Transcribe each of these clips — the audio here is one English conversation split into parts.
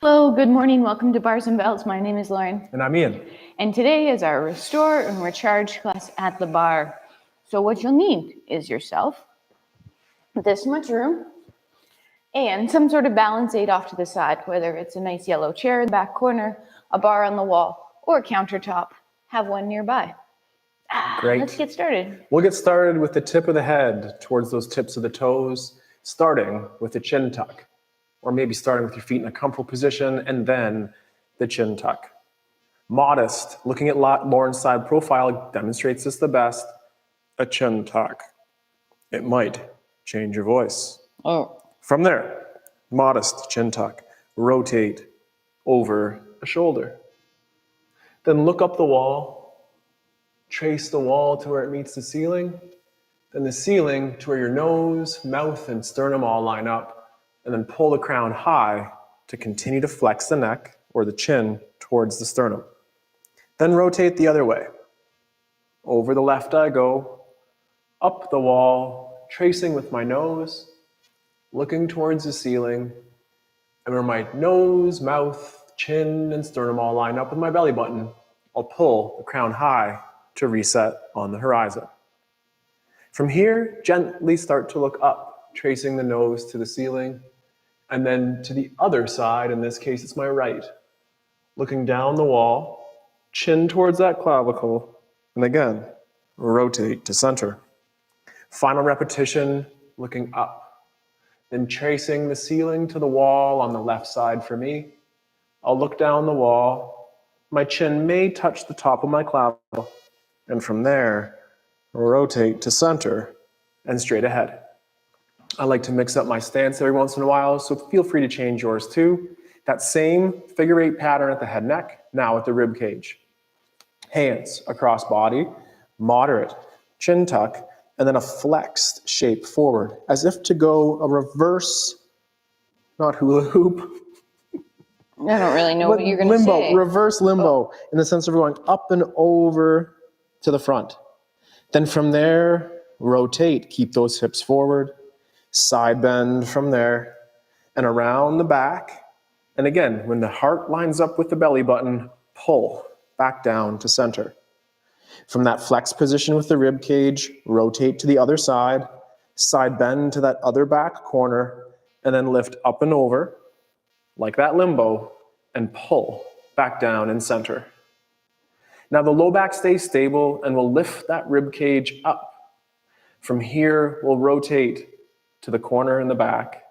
Hello, good morning. Welcome to Bars and Bells. My name is Lauren. And I'm Ian. And today is our Restore and Recharge class at the bar. So what you'll need is yourself, this much room, and some sort of balance aid off to the side, whether it's a nice yellow chair in the back corner, a bar on the wall, or a countertop. Have one nearby. Great. Let's get started. We'll get started with the tip of the head towards those tips of the toes, starting with the chin tuck. Or maybe starting with your feet in a comfortable position and then the chin tuck. Modest, looking at Lauren's side profile demonstrates this the best, a chin tuck. It might change your voice. Oh. From there, modest chin tuck, rotate over a shoulder. Then look up the wall, trace the wall to where it meets the ceiling, then the ceiling to where your nose, mouth, and sternum all line up, and then pull the crown high to continue to flex the neck or the chin towards the sternum. Then rotate the other way. Over the left I go, up the wall, tracing with my nose, looking towards the ceiling, and where my nose, mouth, chin, and sternum all line up with my belly button, I'll pull the crown high to reset on the horizon. From here, gently start to look up, tracing the nose to the ceiling, and then to the other side, in this case it's my right, looking down the wall, chin towards that clavicle, and again, rotate to center. Final repetition, looking up, then tracing the ceiling to the wall on the left side for me. I'll look down the wall, my chin may touch the top of my clavicle, and from there, rotate to center and straight ahead. I like to mix up my stance every once in a while, so feel free to change yours too. That same figure 8 pattern at the head neck, now at the rib cage. Hands across body, moderate chin tuck, and then a flexed shape forward, as if to go a reverse, not hula hoop. I don't really know what you're going to say. Limbo, reverse limbo, in the sense of going up and over to the front. Then from there, rotate, keep those hips forward. Side bend from there and around the back. And again, when the heart lines up with the belly button, pull back down to center. From that flex position with the rib cage, rotate to the other side bend to that other back corner, and then lift up and over, like that limbo, and pull back down and center. Now the low back stays stable and we'll lift that rib cage up. From here, we'll rotate to the corner in the back.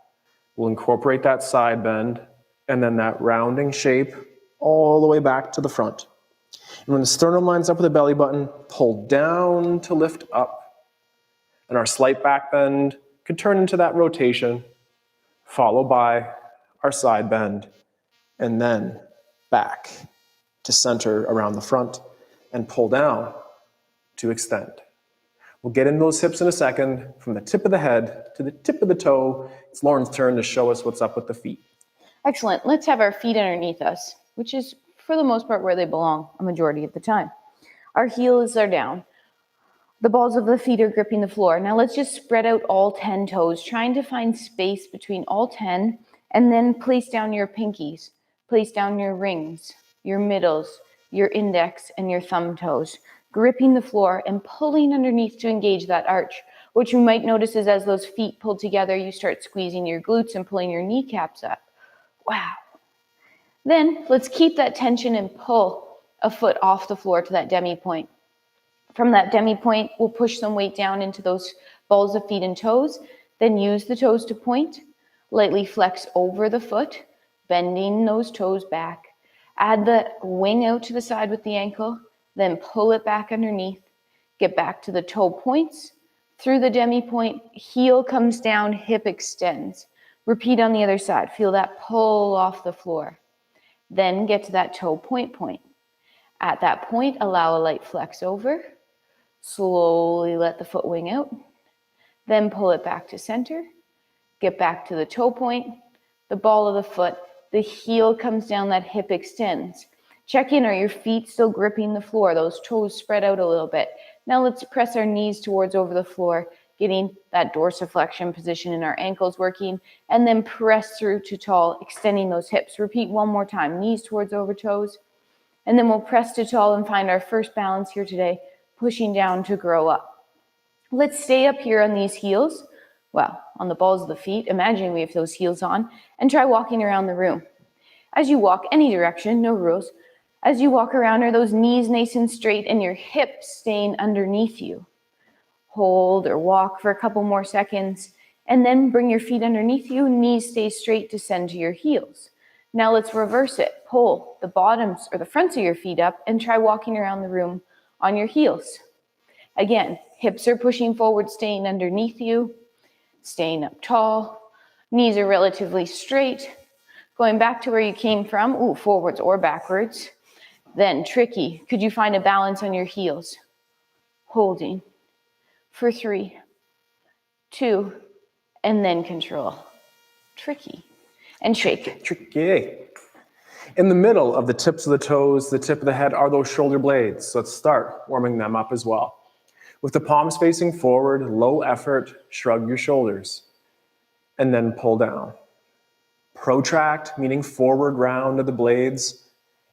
We'll incorporate that side bend and then that rounding shape all the way back to the front. And when the sternum lines up with the belly button, pull down to lift up. And our slight back bend could turn into that rotation, followed by our side bend, and then back to center around the front and pull down to extend. We'll get in those hips in a second. From the tip of the head to the tip of the toe, it's Lauren's turn to show us what's up with the feet. Excellent. Let's have our feet underneath us, which is for the most part where they belong a majority of the time. Our heels are down. The balls of the feet are gripping the floor. Now let's just spread out all 10 toes, trying to find space between all 10, and then place down your pinkies, place down your rings, your middles, your index, and your thumb toes, gripping the floor and pulling underneath to engage that arch. What you might notice is as those feet pull together, you start squeezing your glutes and pulling your kneecaps up. Wow. Then let's keep that tension and pull a foot off the floor to that demi point. From that demi point, we'll push some weight down into those balls of feet and toes, then use the toes to point, lightly flex over the foot, bending those toes back. Add the wing out to the side with the ankle, then pull it back underneath, get back to the toe points, through the demi point, heel comes down, hip extends. Repeat on the other side, feel that pull off the floor. Then get to that toe point. At that point, allow a light flex over, slowly let the foot wing out, then pull it back to center, get back to the toe point, the ball of the foot, the heel comes down, that hip extends. Check in, are your feet still gripping the floor? Those toes spread out a little bit. Now let's press our knees towards over the floor. getting that dorsiflexion position in our ankles working, and then press through to tall, extending those hips. Repeat one more time, knees towards over toes, and then we'll press to tall and find our first balance here today, pushing down to grow up. Let's stay up here on these heels, well, on the balls of the feet, imagine we have those heels on, and try walking around the room. As you walk any direction, no rules, as you walk around, are those knees nice and straight and your hips staying underneath you? Hold or walk for a couple more seconds, and then bring your feet underneath you, knees stay straight, descend to your heels. Now let's reverse it. Pull the bottoms or the fronts of your feet up and try walking around the room on your heels. Again, hips are pushing forward, staying underneath you, staying up tall. Knees are relatively straight. Going back to where you came from, forwards or backwards. Then tricky, could you find a balance on your heels? Holding for 3, 2, and then control. Tricky. And shake. Tricky. In the middle of the tips of the toes, the tip of the head are those shoulder blades. So let's start warming them up as well. With the palms facing forward, low effort, shrug your shoulders, and then pull down. Protract, meaning forward round of the blades,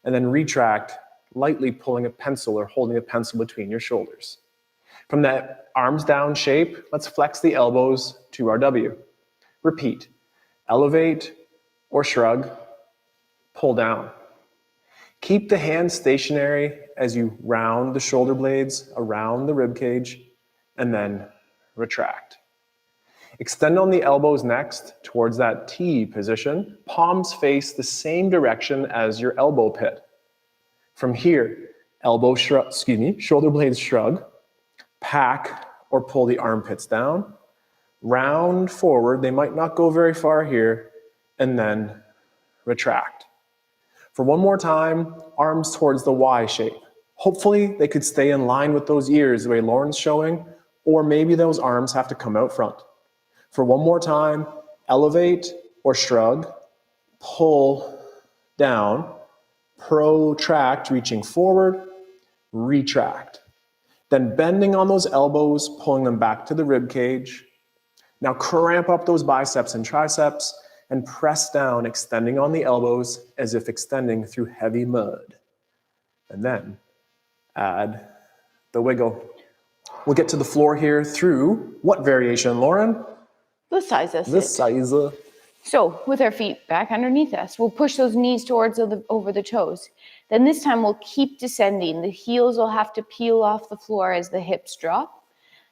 and then retract, lightly pulling a pencil or holding a pencil between your shoulders. From that arms down shape, let's flex the elbows to our W. Repeat, elevate or shrug, pull down. Keep the hands stationary as you round the shoulder blades around the rib cage, and then retract. Extend on the elbows next towards that T position. Palms face the same direction as your elbow pit. From here, shoulder blades shrug, pack or pull the armpits down, round forward, they might not go very far here, and then retract. For one more time, arms towards the Y shape. Hopefully they could stay in line with those ears the way Lauren's showing, or maybe those arms have to come out front. For one more time, elevate or shrug, pull down, protract, reaching forward, retract. Then bending on those elbows, pulling them back to the rib cage. Now cramp up those biceps and triceps and press down, extending on the elbows as if extending through heavy mud. And then add the wiggle. We'll get to the floor here through what variation, Lauren? The size of The size. So with our feet back underneath us, we'll push those knees towards over the toes. Then this time we'll keep descending. The heels will have to peel off the floor as the hips drop.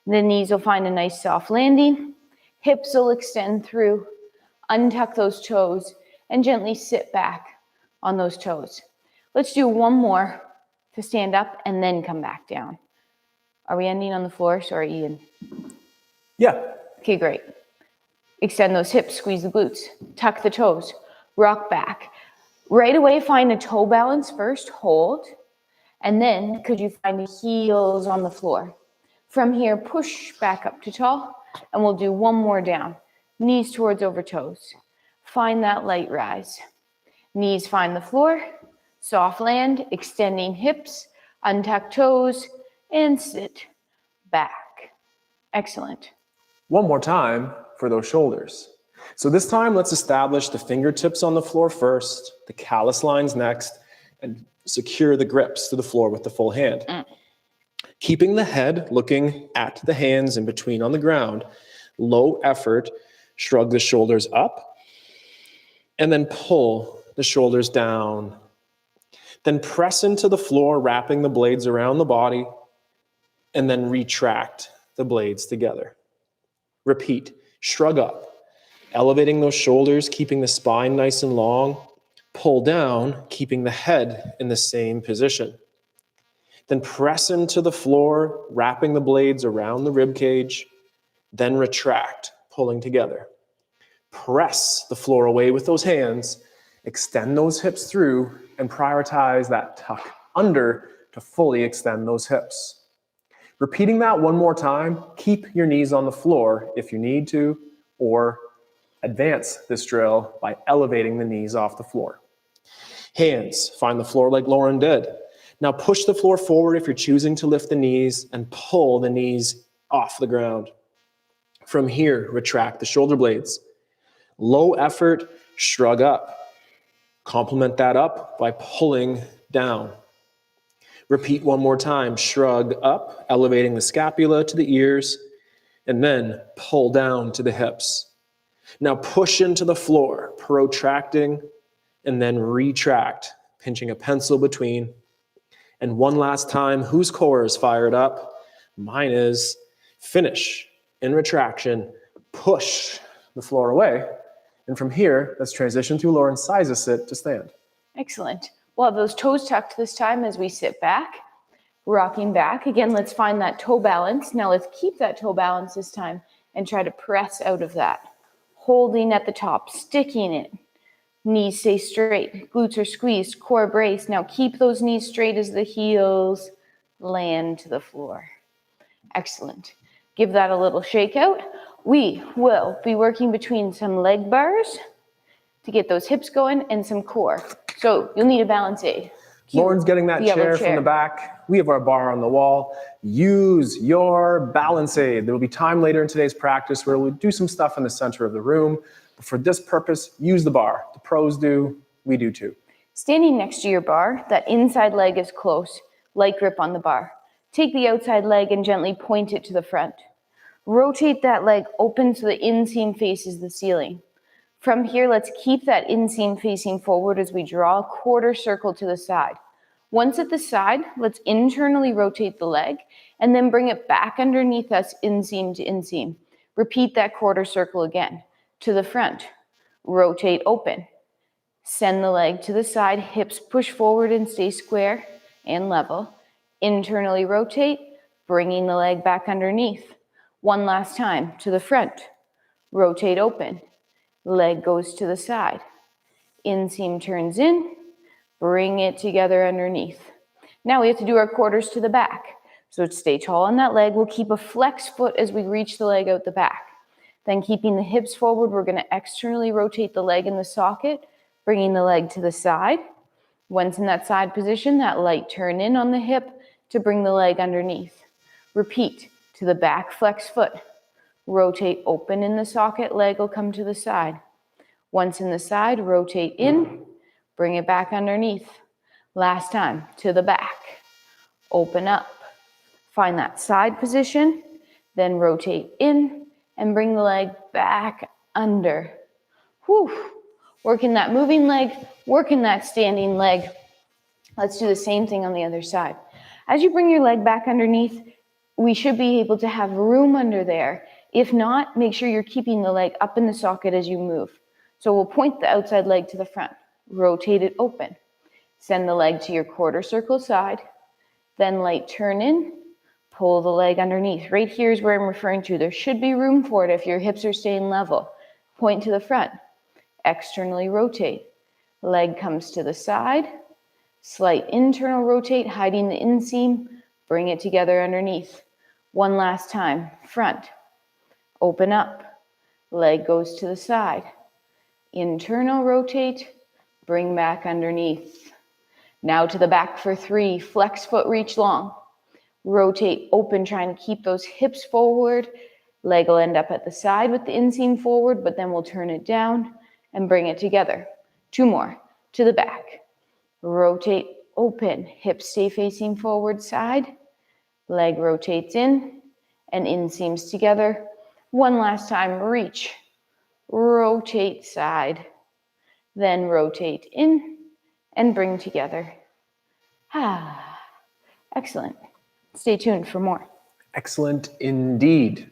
The knees will find a nice soft landing. Hips will extend through. Untuck those toes and gently sit back on those toes. Let's do one more to stand up and then come back down. Are we ending on the floor? Sorry, Ian. Yeah. Okay, great. Extend those hips, squeeze the glutes, tuck the toes, rock back. Right away, find a toe balance first, hold, and then could you find the heels on the floor? From here, push back up to tall, and we'll do one more down. Knees towards over toes. Find that light rise. Knees find the floor, soft land, extending hips, untuck toes, and sit back. Excellent. One more time for those shoulders. So this time, let's establish the fingertips on the floor first, the callus lines next, and secure the grips to the floor with the full hand. Keeping the head looking at the hands in between on the ground, low effort, shrug the shoulders up, and then pull the shoulders down. Then press into the floor, wrapping the blades around the body, and then retract the blades together. Repeat, shrug up, elevating those shoulders, keeping the spine nice and long. Pull down, keeping the head in the same position. Then press into the floor, wrapping the blades around the rib cage. Then retract, pulling together. Press the floor away with those hands, extend those hips through, and prioritize that tuck under to fully extend those hips. Repeating that one more time, keep your knees on the floor if you need to, or advance this drill by elevating the knees off the floor. Hands find the floor like Lauren did. Now push the floor forward if you're choosing to lift the knees and pull the knees off the ground. From here, retract the shoulder blades. Low effort, shrug up. Complement that up by pulling down. Repeat one more time. Shrug up, elevating the scapula to the ears, and then pull down to the hips. Now push into the floor, protracting, and then retract, pinching a pencil between. And one last time, whose core is fired up? Mine is. Finish in retraction, push the floor away. And from here, let's transition through Lauren's size sit to stand. Excellent. We'll have those toes tucked this time as we sit back, rocking back. Again, let's find that toe balance. Now let's keep that toe balance this time and try to press out of that. Holding at the top, sticking it. Knees stay straight, glutes are squeezed, core braced. Now keep those knees straight as the heels land to the floor. Excellent. Give that a little shake out. We will be working between some leg bars to get those hips going and some core. So you'll need a balance aid. Lauren's getting that chair from the back. We have our bar on the wall. Use your balance aid. There will be time later in today's practice where we'll do some stuff in the center of the room. But for this purpose, use the bar. The pros do, we do too. Standing next to your bar, that inside leg is close. Light grip on the bar. Take the outside leg and gently point it to the front. Rotate that leg open so the inseam faces the ceiling. From here, let's keep that inseam facing forward as we draw a quarter circle to the side. Once at the side, let's internally rotate the leg and then bring it back underneath us, inseam to inseam. Repeat that quarter circle again. To the front, rotate open. Send the leg to the side, hips push forward and stay square and level. Internally rotate, bringing the leg back underneath. One last time, to the front, rotate open. Leg goes to the side. Inseam turns in, bring it together underneath. Now we have to do our quarters to the back. So stay tall on that leg. We'll keep a flex foot as we reach the leg out the back. Then keeping the hips forward, we're going to externally rotate the leg in the socket, bringing the leg to the side. Once in that side position, that light turn in on the hip to bring the leg underneath. Repeat to the back flex foot. Rotate open in the socket, leg will come to the side. Once in the side, rotate in, bring it back underneath. Last time, to the back. Open up. Find that side position, then rotate in and bring the leg back under. Whew. Working that moving leg, working that standing leg. Let's do the same thing on the other side. As you bring your leg back underneath, we should be able to have room under there. If not, make sure you're keeping the leg up in the socket as you move. So we'll point the outside leg to the front, rotate it open. Send the leg to your quarter circle side, then light turn in, pull the leg underneath. Right here is where I'm referring to. There should be room for it if your hips are staying level. Point to the front, externally rotate. Leg comes to the side, slight internal rotate, hiding the inseam, bring it together underneath. One last time, front, open up, leg goes to the side. Internal rotate, bring back underneath. Now to the back for 3, flex foot, reach long. Rotate open, trying to keep those hips forward. Leg will end up at the side with the inseam forward, but then we'll turn it down and bring it together. 2 more, to the back. Rotate open, hips stay facing forward side. Leg rotates in and inseams together. One last time, reach. Rotate side, then rotate in and bring together. Excellent. Stay tuned for more. Excellent indeed.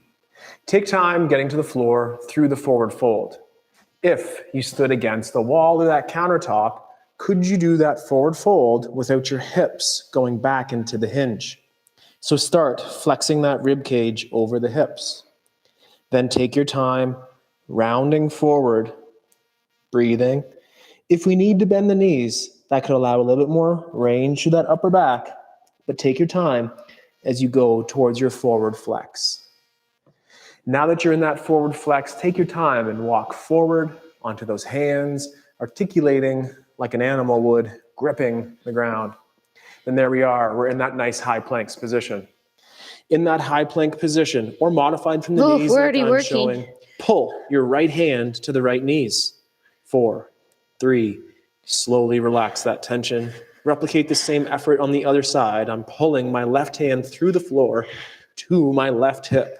Take time getting to the floor through the forward fold. If you stood against the wall or that countertop, could you do that forward fold without your hips going back into the hinge? So start flexing that rib cage over the hips. Then take your time, rounding forward, breathing. If we need to bend the knees, that could allow a little bit more range to that upper back, but take your time as you go towards your forward flex. Now that you're in that forward flex, take your time and walk forward onto those hands, articulating like an animal would, gripping the ground. And there we are, we're in that nice high planks position. In that high plank position, or modified from the Oof, knees we're like already I'm working. showing, pull your right hand to the right knees. 4, 3, slowly relax that tension. Replicate the same effort on the other side. I'm pulling my left hand through the floor to my left hip.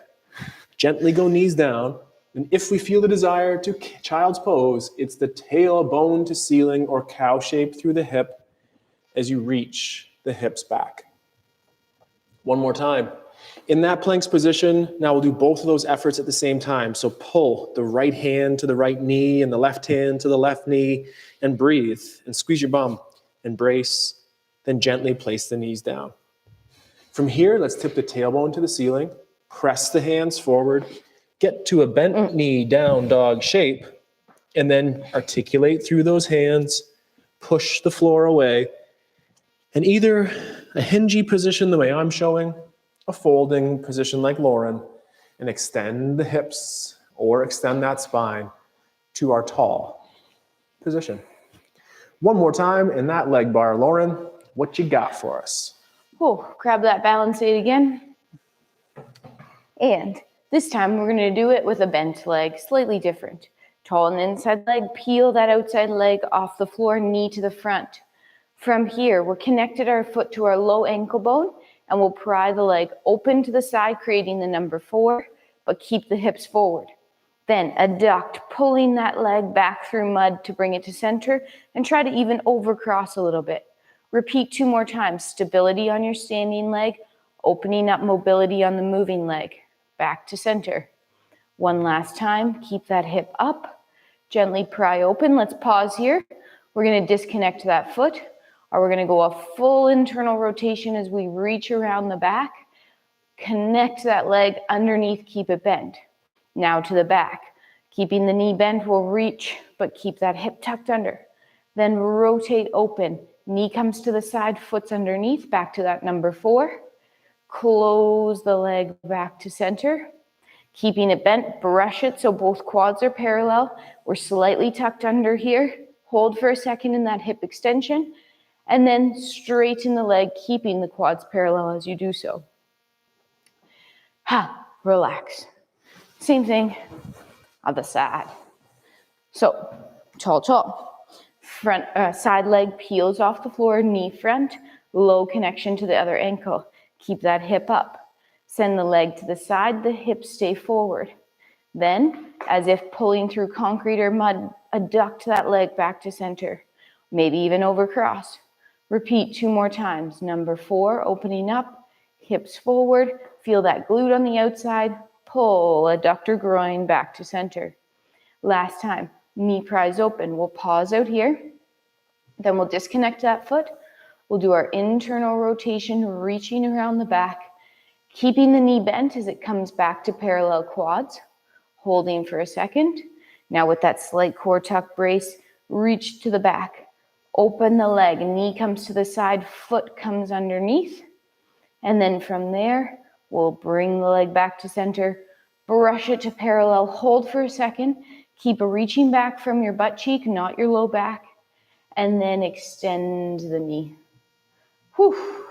Gently go knees down. And if we feel the desire to child's pose, it's the tailbone to ceiling or cow shape through the hip as you reach the hips back. One more time. In that planks position, now we'll do both of those efforts at the same time. So pull the right hand to the right knee and the left hand to the left knee and breathe and squeeze your bum and brace, then gently place the knees down. From here, let's tip the tailbone to the ceiling, press the hands forward, get to a bent knee down dog shape, and then articulate through those hands, push the floor away, and either a hingy position the way I'm showing, a folding position like Lauren, and extend the hips or extend that spine to our tall position. One more time in that leg bar, Lauren, what you got for us? Oh, grab that balance aid again. And this time we're going to do it with a bent leg, slightly different. Tall and inside leg, peel that outside leg off the floor, knee to the front. From here, we're connected our foot to our low ankle bone, and we'll pry the leg open to the side, creating the number 4, but keep the hips forward. Then adduct, pulling that leg back through mud to bring it to center, and try to even overcross a little bit. Repeat 2 more times. Stability on your standing leg, opening up mobility on the moving leg. Back to center. One last time, keep that hip up. Gently pry open. Let's pause here. We're going to disconnect that foot, or we're going to go a full internal rotation as we reach around the back. Connect that leg underneath, keep it bent. Now to the back. Keeping the knee bent, we'll reach, but keep that hip tucked under. Then rotate open. Knee comes to the side, foot's underneath, back to that number 4. Close the leg back to center. Keeping it bent, brush it so both quads are parallel. We're slightly tucked under here. Hold for a second in that hip extension, and then straighten the leg, keeping the quads parallel as you do so. Relax. Same thing other side. So, tall. Front, side leg peels off the floor, knee front, low connection to the other ankle. Keep that hip up. Send the leg to the side, the hips stay forward. Then, as if pulling through concrete or mud, adduct that leg back to center. Maybe even overcross. Repeat 2 more times. Number 4, opening up, hips forward, feel that glute on the outside, pull, adductor groin back to center. Last time, knee pries open. We'll pause out here. Then we'll disconnect that foot. We'll do our internal rotation, reaching around the back, keeping the knee bent as it comes back to parallel quads, holding for a second. Now with that slight core tuck brace, reach to the back, open the leg, knee comes to the side, foot comes underneath. And then from there, we'll bring the leg back to center, brush it to parallel, hold for a second, keep reaching back from your butt cheek, not your low back, and then extend the knee. Whew.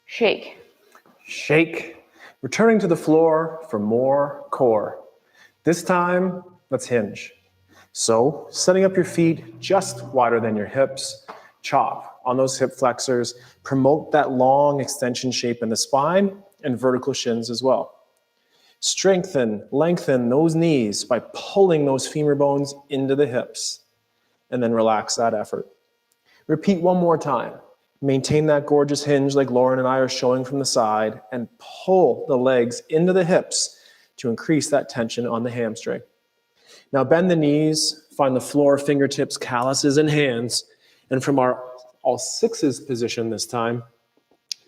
Shake. Shake. Returning to the floor for more core. This time, let's hinge. So, setting up your feet just wider than your hips, chop on those hip flexors, promote that long extension shape in the spine and vertical shins as well. Strengthen, lengthen those knees by pulling those femur bones into the hips, and then relax that effort. Repeat 1 more time. Maintain that gorgeous hinge like Lauren and I are showing from the side, and pull the legs into the hips to increase that tension on the hamstring. Now bend the knees, find the floor, fingertips, calluses, and hands, and from our all sixes position this time,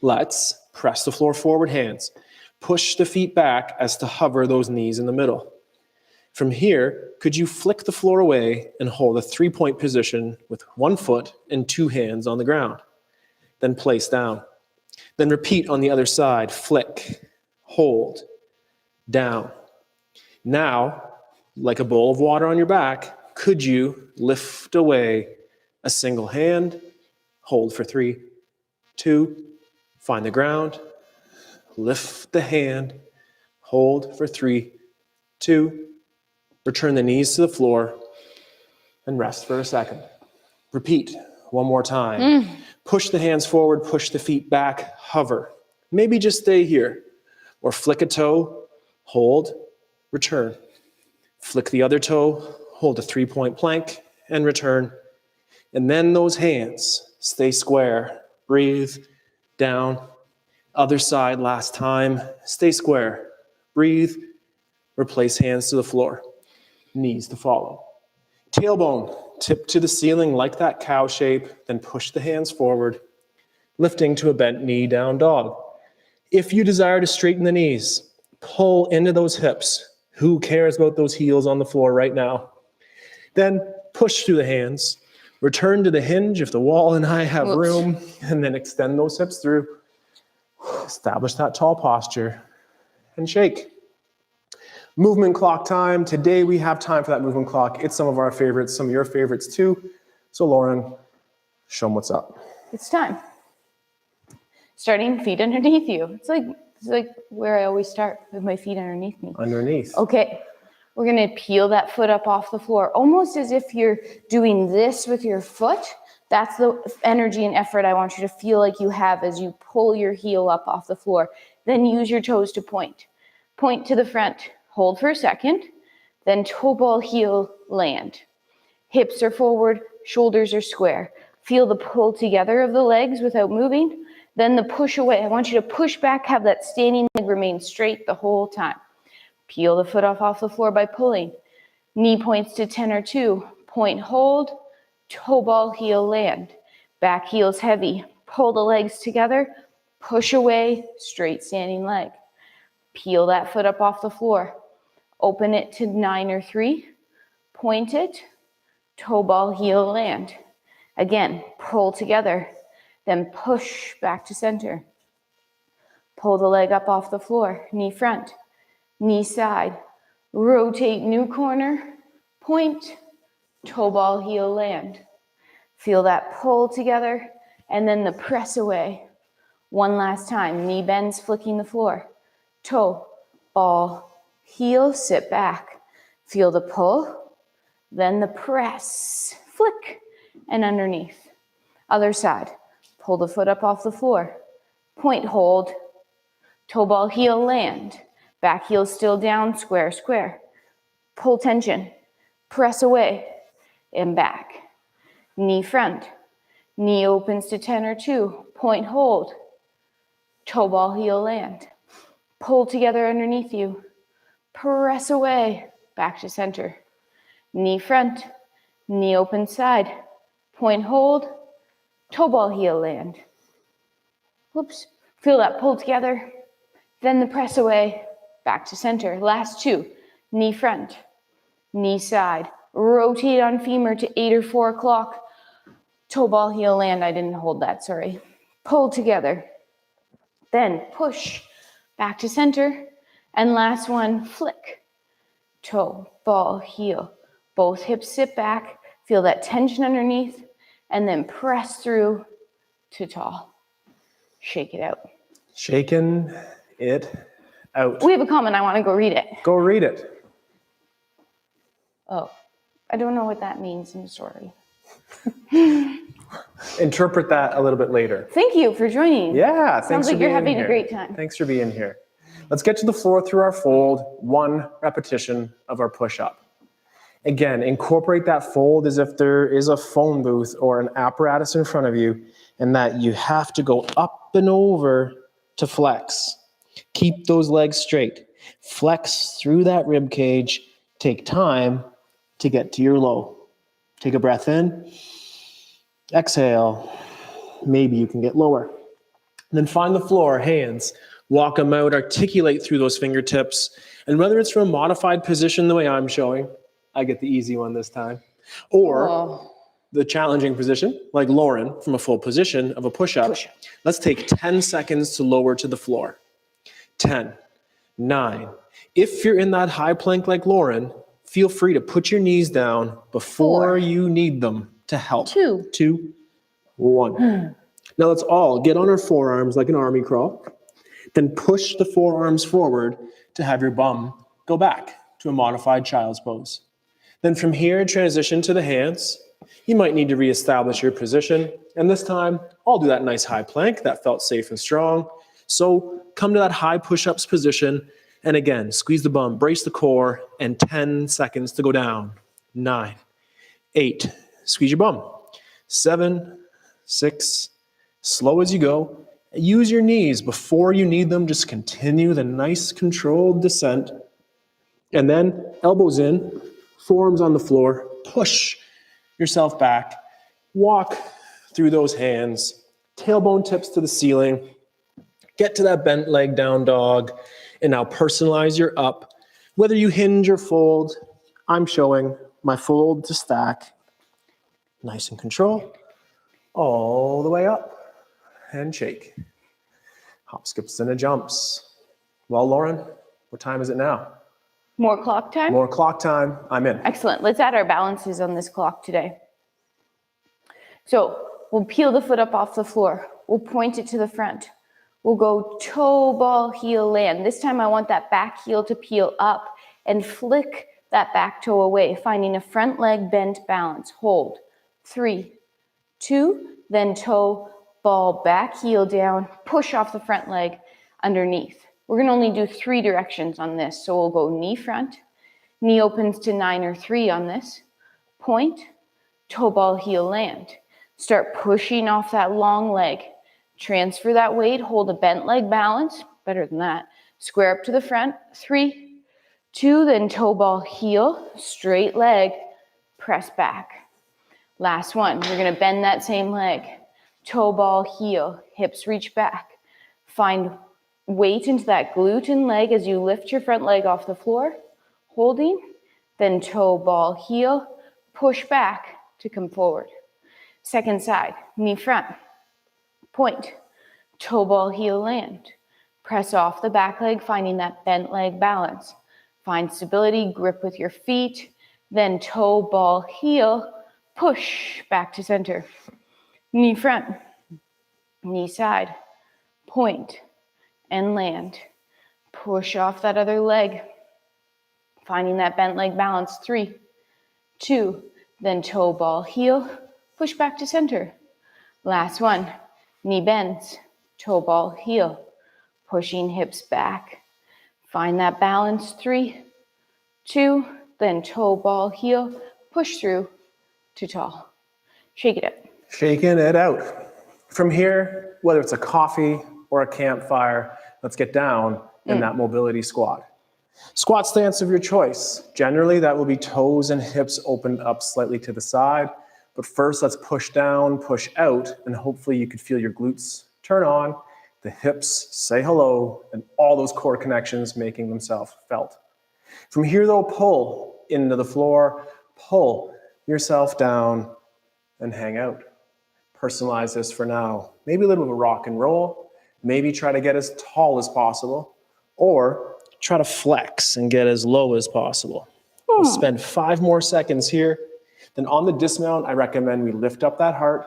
let's press the floor forward, hands. Push the feet back as to hover those knees in the middle. From here, could you flick the floor away and hold a 3-point position with 1 foot and 2 hands on the ground? Then place down. Then repeat on the other side. Flick, hold, down. Now, like a bowl of water on your back, could you lift away a single hand, hold for 3, 2, find the ground, lift the hand, hold for 3, 2, return the knees to the floor, and rest for a second. Repeat one more time. Push the hands forward, push the feet back, hover. Maybe just stay here. Or flick a toe, hold, return. Flick the other toe, hold a 3-point plank, and return. And then those hands, stay square. Breathe, down. Other side, last time. Stay square. Breathe, replace hands to the floor. Knees to follow. Tailbone, tip to the ceiling like that cow shape, then push the hands forward, lifting to a bent knee, down dog. If you desire to straighten the knees, pull into those hips. Who cares about those heels on the floor right now? Then push through the hands, return to the hinge if the wall and I have room, and then extend those hips through. Establish that tall posture and shake. Movement clock time. Today we have time for that movement clock. It's some of our favorites, some of your favorites too. So Lauren, show them what's up. It's time. Starting feet underneath you. It's like where I always start, with my feet underneath me. Underneath. Okay. We're going to peel that foot up off the floor, almost as if you're doing this with your foot. That's the energy and effort I want you to feel like you have as you pull your heel up off the floor. Then use your toes to point. Point to the front. Hold for a second. Then toe ball heel land. Hips are forward, shoulders are square. Feel the pull together of the legs without moving. Then the push away. I want you to push back, have that standing leg remain straight the whole time. Peel the foot off the floor by pulling. Knee points to 10 or 2. Point, hold, toe ball, heel, land. Back heel's heavy. Pull the legs together. Push away, straight standing leg. Peel that foot up off the floor. Open it to 9 or 3. Point it, toe ball, heel, land. Again, pull together. Then push back to center. Pull the leg up off the floor. Knee front. Knee side, rotate new corner, point, toe ball, heel, land. Feel that pull together, and then the press away. One last time, knee bends, flicking the floor. Toe, ball, heel, sit back. Feel the pull, then the press, flick, and underneath. Other side, pull the foot up off the floor. Point, hold, toe ball, heel, land. Back heel still down, square, square. Pull tension, press away, and back. Knee front, knee opens to 10 or 2. Point, hold, toe ball, heel, land. Pull together underneath you. Press away, back to center. Knee front, knee open side. Point, hold, toe ball, heel, land. Whoops, feel that pull together. Then the press away. Back to center. Last 2. Knee front. Knee side. Rotate on femur to 8 or 4 o'clock. Toe ball, heel, land. I didn't hold that, sorry. Pull together. Then push. Back to center. And last one, flick. Toe, ball, heel. Both hips sit back. Feel that tension underneath. And then press through to tall. Shake it out. Shaking it out. We have a comment. I want to go read it. Go read it. Oh, I don't know what that means. I'm sorry. Interpret that a little bit later. Thank you for joining. Yeah, Sounds like you're having a great time. Thanks for being here. Let's get to the floor through our fold. 1 repetition of our push-up. Again, incorporate that fold as if there is a phone booth or an apparatus in front of you, and that you have to go up and over to flex. Keep those legs straight. Flex through that rib cage. Take time to get to your low. Take a breath in. Exhale. Maybe you can get lower. And then find the floor, hands. Walk them out, articulate through those fingertips. And whether it's from a modified position the way I'm showing, I get the easy one this time, or the challenging position, like Lauren, from a full position of a push-up. Let's take 10 seconds to lower to the floor. 10, 9. If you're in that high plank like Lauren, feel free to put your knees down before 4. you need them to help. 2. 2, 1. Now let's all get on our forearms like an army crawl. Then push the forearms forward to have your bum go back to a modified child's pose. Then from here, transition to the hands. You might need to reestablish your position. And this time, I'll do that nice high plank. That felt safe and strong. So come to that high push-ups position. And again, squeeze the bum, brace the core, and 10 seconds to go down. 9, 8, squeeze your bum. 7, 6, slow as you go. Use your knees before you need them. Just continue the nice controlled descent. And then elbows in, forearms on the floor, push yourself back, walk through those hands, tailbone tips to the ceiling, get to that bent leg down dog, and now personalize your up. Whether you hinge or fold, I'm showing my fold to stack, nice and control, all the way up, and shake. Hop, skips, and a jumps. Well, Lauren, what time is it now? More clock time? More clock time. I'm in. Excellent. Let's add our balances on this clock today. So we'll peel the foot up off the floor. We'll point it to the front. We'll go toe, ball, heel, land. This time I want that back heel to peel up and flick that back toe away, finding a front leg bent balance. Hold. 3, 2, then toe, ball, back heel down, push off the front leg underneath. We're going to only do 3 directions on this. So we'll go knee front, knee opens to 9 or 3 on this, point, toe, ball, heel, land. Start pushing off that long leg. Transfer that weight, hold a bent leg balance, better than that. Square up to the front, 3, 2, then toe, ball, heel, straight leg, press back. Last one, we're going to bend that same leg. Toe, ball, heel, hips reach back. Find weight into that glute and leg as you lift your front leg off the floor, holding, then toe, ball, heel, push back to come forward. Second side, knee front, point, toe, ball, heel, land. Press off the back leg, finding that bent leg balance. Find stability, grip with your feet, then toe, ball, heel, push back to center. Knee front, knee side, point, and land. Push off that other leg, finding that bent leg balance. 3, 2, then toe, ball, heel, push back to center. Last one, knee bends, toe, ball, heel, pushing hips back. Find that balance. 3, 2, then toe, ball, heel, push through to tall. Shake it up. Shaking it out. From here, whether it's a coffee or a campfire, let's get down in that mobility squat. Squat stance of your choice. Generally, that will be toes and hips opened up slightly to the side. But first, let's push down, push out, and hopefully you could feel your glutes turn on, the hips say hello, and all those core connections making themselves felt. From here, though, pull into the floor, pull yourself down, and hang out. Personalize this for now. Maybe a little bit of a rock and roll. Maybe try to get as tall as possible, or try to flex and get as low as possible. We'll spend 5 more seconds here. Then on the dismount, I recommend we lift up that heart,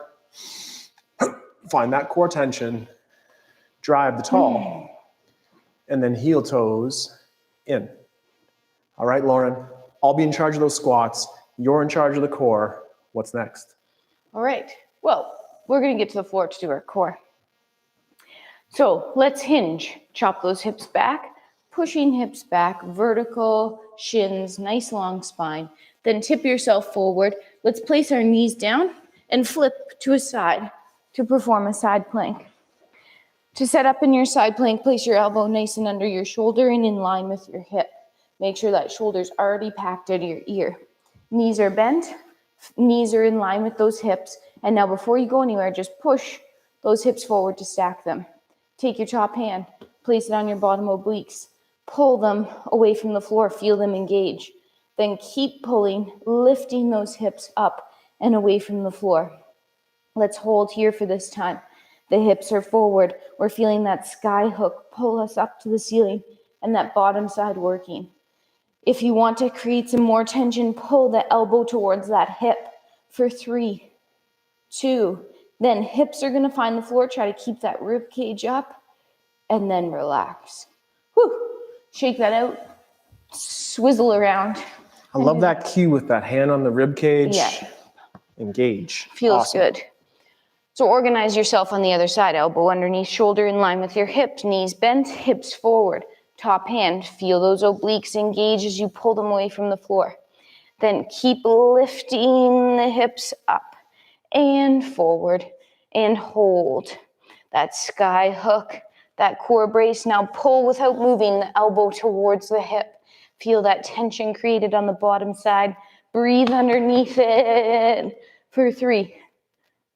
find that core tension, drive the tall, and then heel toes in. All right, Lauren, I'll be in charge of those squats. You're in charge of the core. What's next? All right. Well, we're going to get to the floor to do our core. So let's hinge. Chop those hips back, pushing hips back, vertical, shins, nice long spine. Then tip yourself forward. Let's place our knees down and flip to a side to perform a side plank. To set up in your side plank, place your elbow nice and under your shoulder and in line with your hip. Make sure that shoulder's already packed out of your ear. Knees are bent, knees are in line with those hips. And now before you go anywhere, just push those hips forward to stack them. Take your top hand, place it on your bottom obliques. Pull them away from the floor, feel them engage. Then keep pulling, lifting those hips up and away from the floor. Let's hold here for this time. The hips are forward. We're feeling that sky hook pull us up to the ceiling and that bottom side working. If you want to create some more tension, pull the elbow towards that hip for 3, 2. Then hips are going to find the floor. Try to keep that rib cage up and then relax. Whew. Shake that out, swizzle around. I love that cue with that hand on the rib cage. Yeah. Engage. Feels Awesome. good. So organize yourself on the other side. Elbow underneath, shoulder in line with your hips, knees bent, hips forward. Top hand, feel those obliques engage as you pull them away from the floor. Then keep lifting the hips up and forward and hold. That sky hook, that core brace. Now pull without moving the elbow towards the hip. Feel that tension created on the bottom side. Breathe underneath it for 3,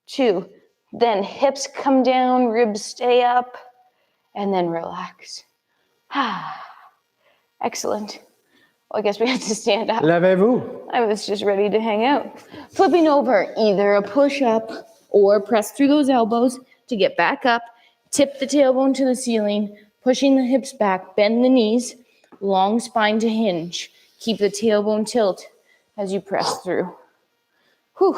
2. Then hips come down, ribs stay up, and then relax. Excellent. Well, I guess we have to stand up. Levez-vous. I was just ready to hang out. Flipping over, either a push-up or press through those elbows to get back up. Tip the tailbone to the ceiling, pushing the hips back, bend the knees, long spine to hinge. Keep the tailbone tilt as you press through. Whew.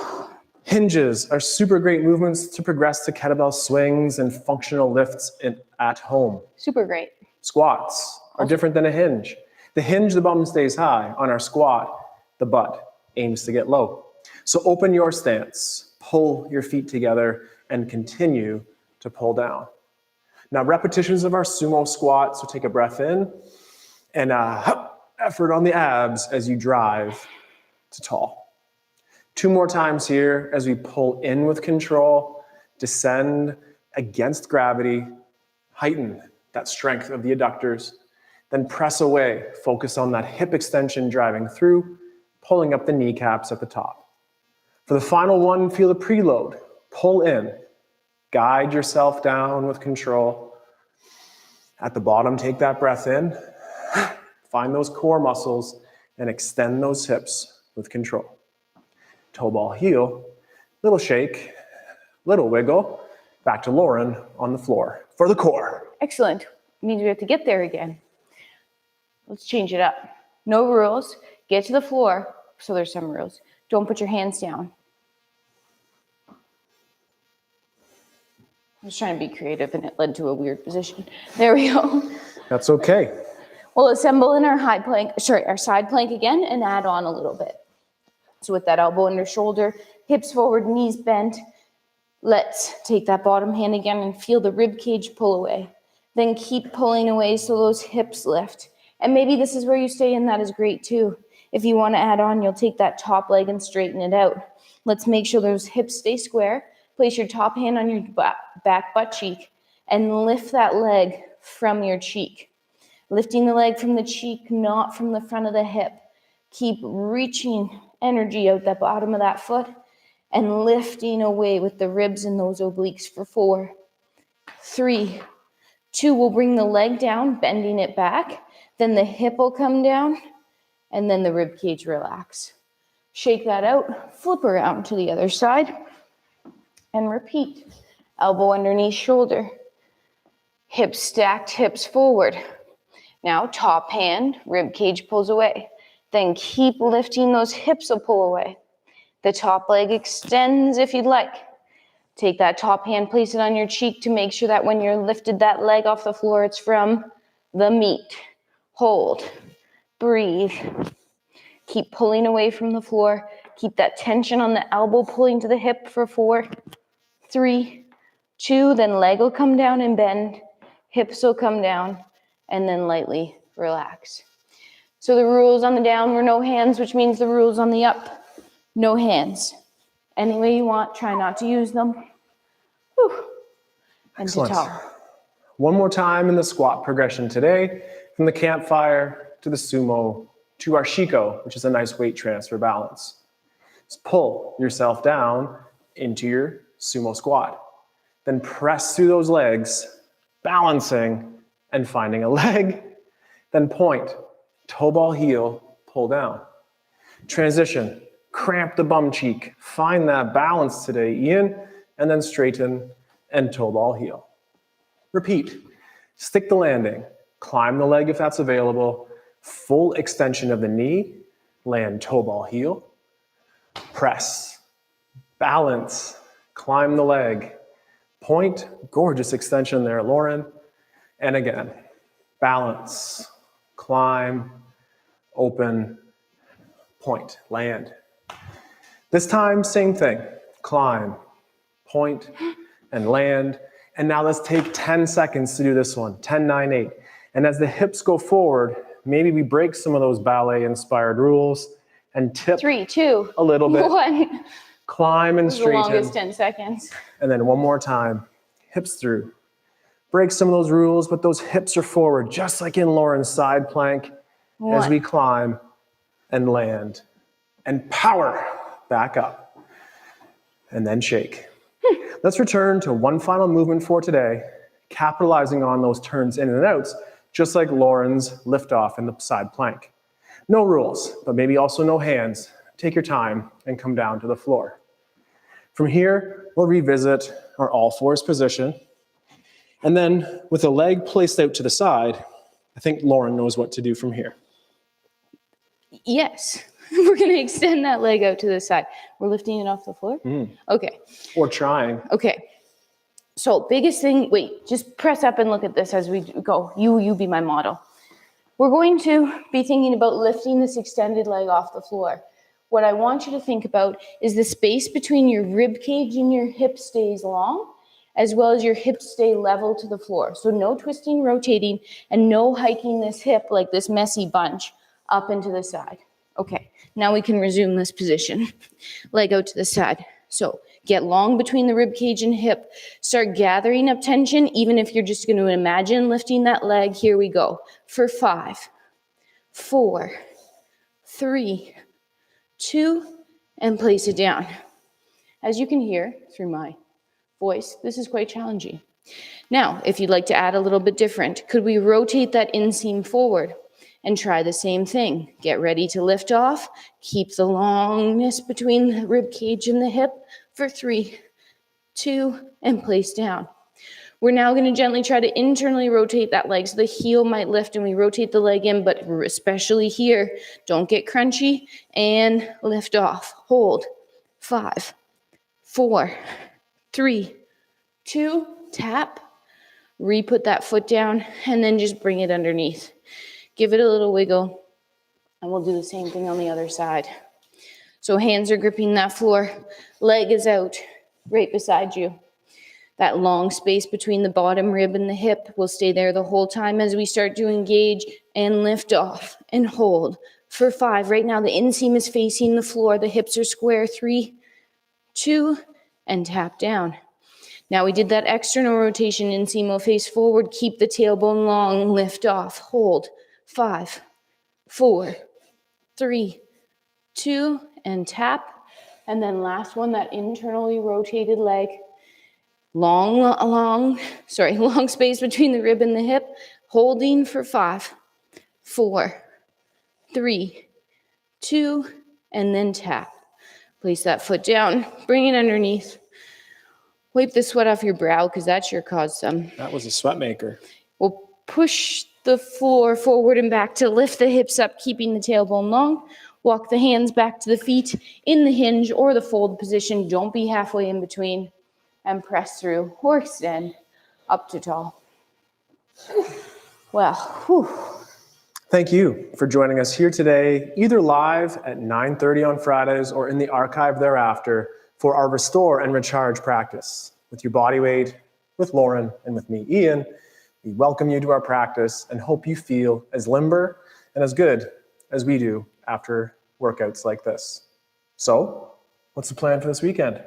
Hinges are super great movements to progress to kettlebell swings and functional lifts at home. Super great. Squats are different than a hinge. The hinge, the bum stays high. On our squat, the butt aims to get low. So open your stance, pull your feet together, and continue to pull down. Now, repetitions of our sumo squat. So take a breath in and effort on the abs as you drive to tall. 2 more times here as we pull in with control, descend against gravity, heighten that strength of the adductors, then press away, focus on that hip extension driving through, pulling up the kneecaps at the top. For the final one, feel the preload. Pull in, guide yourself down with control. At the bottom, take that breath in, find those core muscles, and extend those hips with control. Toe ball heel, little shake, little wiggle, back to Lauren on the floor for the core. Excellent. Means we have to get there again. Let's change it up. No rules. Get to the floor. So there's some rules. Don't put your hands down. I was trying to be creative and it led to a weird position. There we go. That's okay. We'll assemble in our our side plank again and add on a little bit. So with that elbow under shoulder, hips forward, knees bent, let's take that bottom hand again and feel the rib cage pull away. Then keep pulling away so those hips lift. And maybe this is where you stay, and that is great too. If you want to add on, you'll take that top leg and straighten it out. Let's make sure those hips stay square. Place your top hand on your back butt cheek and lift that leg from your cheek. Lifting the leg from the cheek, not from the front of the hip. Keep reaching energy out the bottom of that foot and lifting away with the ribs and those obliques for 4, 3, 2. We'll bring the leg down, bending it back. Then the hip will come down and then the rib cage relax. Shake that out, flip around to the other side and repeat. Elbow underneath shoulder. Hips stacked, hips forward. Now top hand, rib cage pulls away. Then keep lifting, those hips will pull away. The top leg extends if you'd like. Take that top hand, place it on your cheek to make sure that when you're lifted that leg off the floor, it's from the meat. Hold, breathe. Keep pulling away from the floor. Keep that tension on the elbow pulling to the hip for 4, 3, 2. Then leg will come down and bend. Hips will come down and then lightly relax. So the rules on the down were no hands, which means the rules on the up, no hands. Any way you want, try not to use them. Whew. And Excellent. to tall. One more time in the squat progression today, from the campfire to the sumo to our shiko, which is a nice weight transfer balance. Just pull yourself down into your sumo squat. Then press through those legs, balancing and finding a leg. Then point, toe ball heel, pull down. Transition, cramp the bum cheek. Find that balance today, Ian, and then straighten and toe ball heel. Repeat, stick the landing, climb the leg if that's available, full extension of the knee, land toe ball heel, press, balance, climb the leg, point, gorgeous extension there, Lauren, And again, balance, climb, open, point, land. This time, same thing, climb, point, and land. And now let's take 10 seconds to do this one, 10, 9, 8. And as the hips go forward, maybe we break some of those ballet-inspired rules and tip 3, 2, a little bit. 1. Climb and The straighten. longest 10 seconds. And then one more time, hips through. Break some of those rules, but those hips are forward, just like in Lauren's side plank, as we climb and land. And power back up. And then shake. Let's return to one final movement for today, capitalizing on those turns in and outs, just like Lauren's lift off in the side plank. No rules, but maybe also no hands. Take your time and come down to the floor. From here, we'll revisit our all fours position. And then with a leg placed out to the side, I think Lauren knows what to do from here. Yes. We're going to extend that leg out to the side. We're lifting it off the floor? Okay. Or trying. Okay. So biggest thing, wait, just press up and look at this as we go. You be my model. We're going to be thinking about lifting this extended leg off the floor. What I want you to think about is the space between your rib cage and your hip stays long, as well as your hips stay level to the floor. So no twisting, rotating, and no hiking this hip like this messy bunch up into the side. Okay, now we can resume this position. Leg out to the side. So get long between the rib cage and hip. Start gathering up tension, even if you're just going to imagine lifting that leg. Here we go. For 5, 4, 3, 2, and place it down. As you can hear through my voice, this is quite challenging. Now, if you'd like to add a little bit different, could we rotate that inseam forward and try the same thing? Get ready to lift off. Keep the longness between the rib cage and the hip for 3, 2, and place down. We're now going to gently try to internally rotate that leg so the heel might lift and we rotate the leg in, but especially here, don't get crunchy and lift off. Hold. 5, 4, 3, 2, tap, re-put that foot down, and then just bring it underneath. Give it a little wiggle, and we'll do the same thing on the other side. So hands are gripping that floor, leg is out, right beside you. That long space between the bottom rib and the hip will stay there the whole time as we start to engage and lift off and hold. For 5, right now the inseam is facing the floor, the hips are square. 3, 2, and tap down. Now we did that external rotation, inseam will face forward, keep the tailbone long, lift off, hold. 5, 4, 3, 2, and tap. And then last one, that internally rotated leg. Long space between the rib and the hip, holding for 5, 4, 3, 2, and then tap. Place that foot down, bring it underneath. Wipe the sweat off your brow because that sure caused some. That was a sweat maker. We'll push the floor forward and back to lift the hips up, keeping the tailbone long. Walk the hands back to the feet in the hinge or the fold position. Don't be halfway in between. And press through or extend up to tall. Well, whew. Thank you for joining us here today, either live at 9:30 on Fridays or in the archive thereafter for our Restore and Recharge practice. With your Bodyweight, with Lauren, and with me, Ian, we welcome you to our practice and hope you feel as limber and as good as we do after workouts like this. So, what's the plan for this weekend?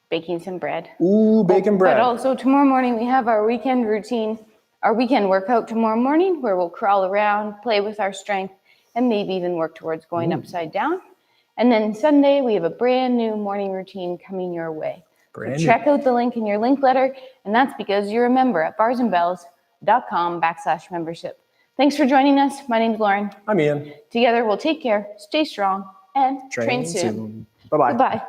Baking some bread. Ooh, bacon bread. But also tomorrow morning we have our weekend routine, our weekend workout tomorrow morning where we'll crawl around, play with our strength, and maybe even work towards going upside down. And then Sunday we have a brand new morning routine coming your way. So check out the link in your link letter, and that's because you're a member at barsandbells.com/membership. Thanks for joining us. My name's Lauren. I'm Ian. Together we'll take care, stay strong, and train soon. Bye-bye. Goodbye.